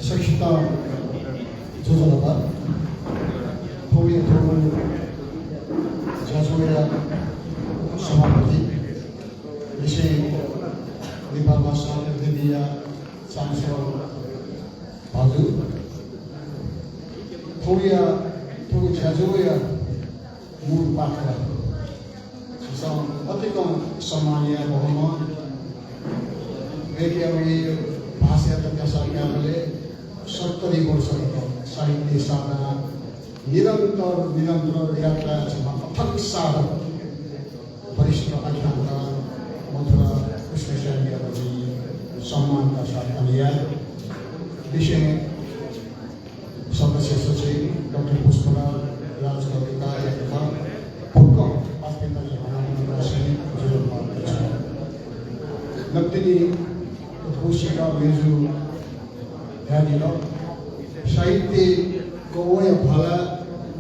sekretariat 조선어가 통일 도문 자소야 सभापति विषय नेपाल भाषा विद्या सांसद भाजु थोरिया थोरी जाजोया मूल पात्र सम अतिको सम्मानीय बहुमान वेदियावी भाषा तथा सरकारले 70 वर्षको साहित्य साधना निरन्तर यात्रा अथक साधक वरिष्ठ आख्यानकार मथुरा कृष्णशैली सम्मान का साथ अनुयायी विषय सदस्य सचिव डॉक्टर पुष्पलाल राजकविता तथा पूर्व नक्तिनी उत्कृष्टता मेजु ध्यानिलो साहित्य कवय भला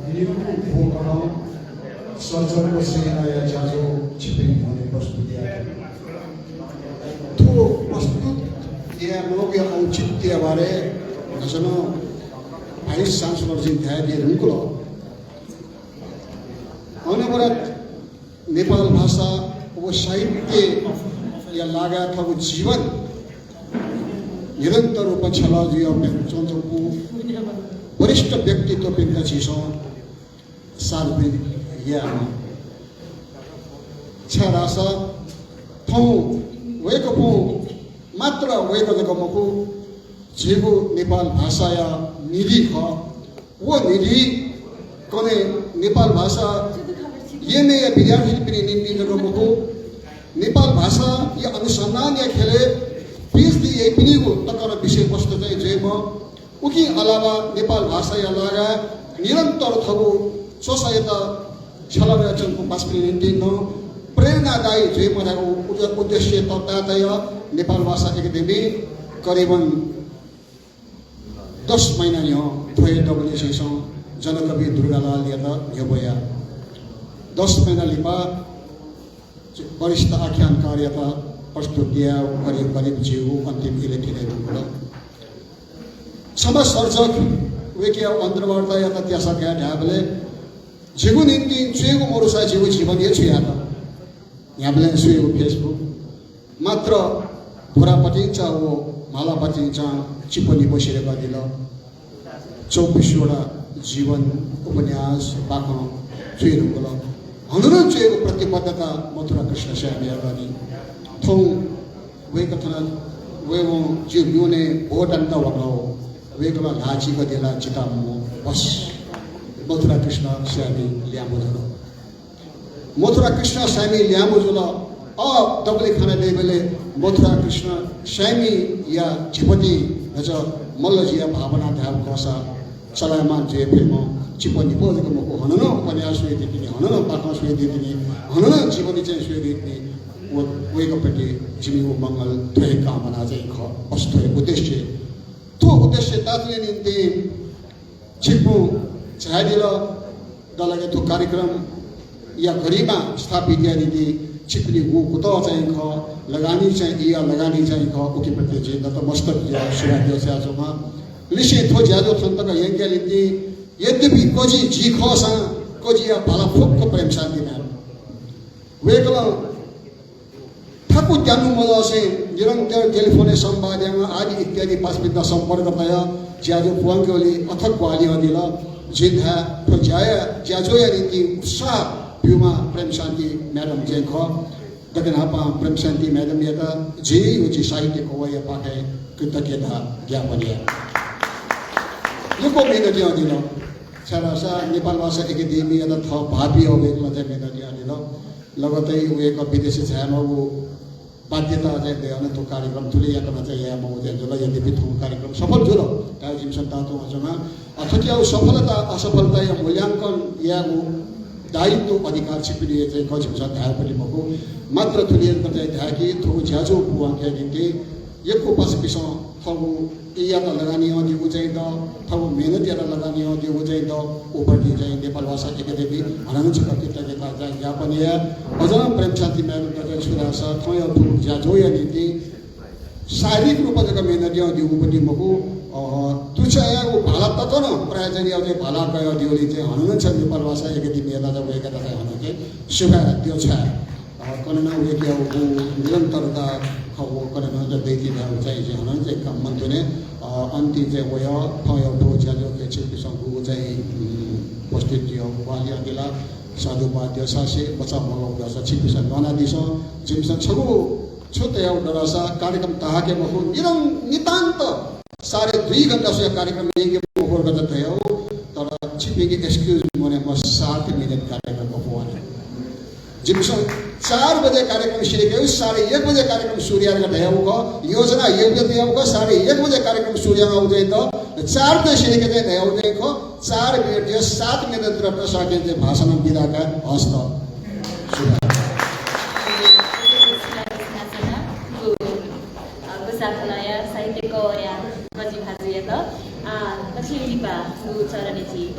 निरुपु भोकनो सर्जनको सेनाया जाजो छिपिङ हुने प्रस्तुति त्यो प्रस्तुत या लोक औचित्यबारे घोषणा भाइस चान्सलरजी ध्यानिरहनुको अनवरत नेपाल भाषा व साहित्य या लगायतको जीवन निरन्तर रूपमा छलाजियो चन्द्रको वरिष्ठ व्यक्तित्व पिन्द छिस सार्वजनिक या छरासा थौ वेको मात्र वेको जगमको जेगो नेपाल भाषा या निधि ख वो निधि कने नेपाल भाषा येने या विद्यार्थी पनि निम्ति जगमको नेपाल भाषा या अनुसन्धान या खेले पीएचडी ए पनि को तकर विषय वस्तु चाहिँ जेम उकी अलावा नेपाल भाषा या लगा निरन्तर थगो सोसायता छलरचनको पास्पिन निम्ति प्रेरणादायी जे मजाको उद्देश्य तत्तातय नेपाल भाषा एकाडेमी करिबन 10 महिना नि हो थोय डब्ल्युसी जनकवि दुर्गालाल याता यबया 10 महिना लिपा वरिष्ठ आख्यानकार याता प्रस्तुतिया करिब जीव अन्तिम इलेक्टिने रुकुल समाज सर्जक वेकिया अन्तर्वार्ता याता त्यासा क्या ढाबले जेगु निम्ति जेगु मोरुसा जेगु जीवन ये छु याता याबले सुयो फेसबुक मात्र धुरापट्टि चा वो मालापट्टि चा चिपनी बसेर गदिल 24 वटा जीवन उपन्यास पाख जुइरुकुल हनुरु जुइको प्रतिबद्धता मथुरा कृष्ण श्याम यादनी थौ वे कथन वे वो जिउने भोटन त वगाओ वे कला लाची गदेला चितामो बस मथुरा कृष्ण श्यामी ल्यामुजो मथुरा कृष्ण श्यामी ल्यामुजो तबले खाना देबले मथुरा कृष्ण श्यामी या झिपति हज मल्लजिया भावना ध्यान कसा चलायमान जे फिल्म चिपनि पोजको मको हनन उपन्यास सुए दिने हनन पाखा सुए दिने हनन जीवनी चाहिँ सुए दिने वो वेगपट्टि जिमी मंगल थोय कामना चाहिँ ख वस्तु उद्देश्य तो उद्देश्य तातले निम्ति छिपु छाडिल दलगे तो कार्यक्रम या गरिमा स्थापित यादि छिपली गु कुत चाहिँ ख लगानी चाहिँ या लगानी चाहिँ ख उकी प्रति चाहिँ त मस्तक या सुरादियो साजोमा लिसे थो ज्यादो थन्तक यंगे लिन्दि यद्यपि कोजी जी खसा कोजी या भाला फोक प्रेम शान्ति ना वेगला ठाकुर जानु मजा से निरन्तर टेलिफोन संवादमा आदि इत्यादि पासपिता सम्पर्क पाया ज्याजो पुवांगोली अथक वाली हदिल जिन्हा फजाय ज्याजोया नीति उत्साह प्युमा प्रेम शान्ति मैडम जे ख दगनापा प्रेम शान्ति मैडम यता जे उची साहित्य को वय पाके कृतज्ञता ज्ञापनीय योको मेहनत दिल छरासा नेपाल भाषा एकाडेमी यता थ भापी अवेकला चाहिँ मेहनत दिल लगतै उएको विदेशी छायामा वो बाध्यता चाहिँ देवन तो कार्यक्रम तुले यातना चाहिँ या म चाहिँ जुल यदि थो कार्यक्रम सफल जुल टाइम संता तो अजमा अथवा सफलता असफलता या मूल्यांकन या वो दायित्व अधिकार छिपिलिए चाहिँ कछि छ धाय पनि मको मात्र तुले चाहिँ धाकी थो ज्याजो पुवा के निम्ति यको पसपिस थगु या त लगानी हो दिगु चाहिँ द थगु मेहनत या लगानी हो दिगु चाहिँ द ओपरटी चाहिँ नेपाल भाषा एकाडेमी हनन छ कृतज्ञता चाहिँ ज्ञापनीय अझन प्रेम शान्ति म्याम गरे सुरासा थय ज्याजो या निम्ति शारीरिक रूपमा मेहनत या दिगु पनि मको तुच्यायाको भाला त न प्राय चाहिँ अब चाहिँ भाला गयो दिउली चाहिँ हनुन छ नेपाल भाषा एकति मेला जब एकता चाहिँ हनु चाहिँ सुभा त्यो छ कनना वेकिया वो निरंतरता खवो कनना जो देखी था चाहिँ हनुन चाहिँ काम मन्तुने अन्ति चाहिँ वयो फयो ठो ज्याजो के छिपि संगु चाहिँ पोस्टिट दियो वालिया दिला साधु पाद्य सासे बचा मगौ दसा छिपि सन नना दिसो जिमसन छगु छोटे डरासा कार्यक्रम ताहाके मखु नितान्त 2.5 घण्टा से कार्यक्रम यही मोहर गत थियो तर छिपी की एक्सक्यूज मोने म 7 मिनट कार्यक्रम को फोन जिमसन 4 बजे कार्यक्रम शुरू किया 1:30 बजे कार्यक्रम सूर्य का भयो को योजना ये भी दियो को 1:30 बजे कार्यक्रम सूर्य में उदय तो 4 बजे शुरू के भयो देखो 4 मिनट यो 7 मिनट र सके जे भाषण विदा का हस्त Satlaya sahityko ya masih hasil itu, kecil di bawah, chara ni sih,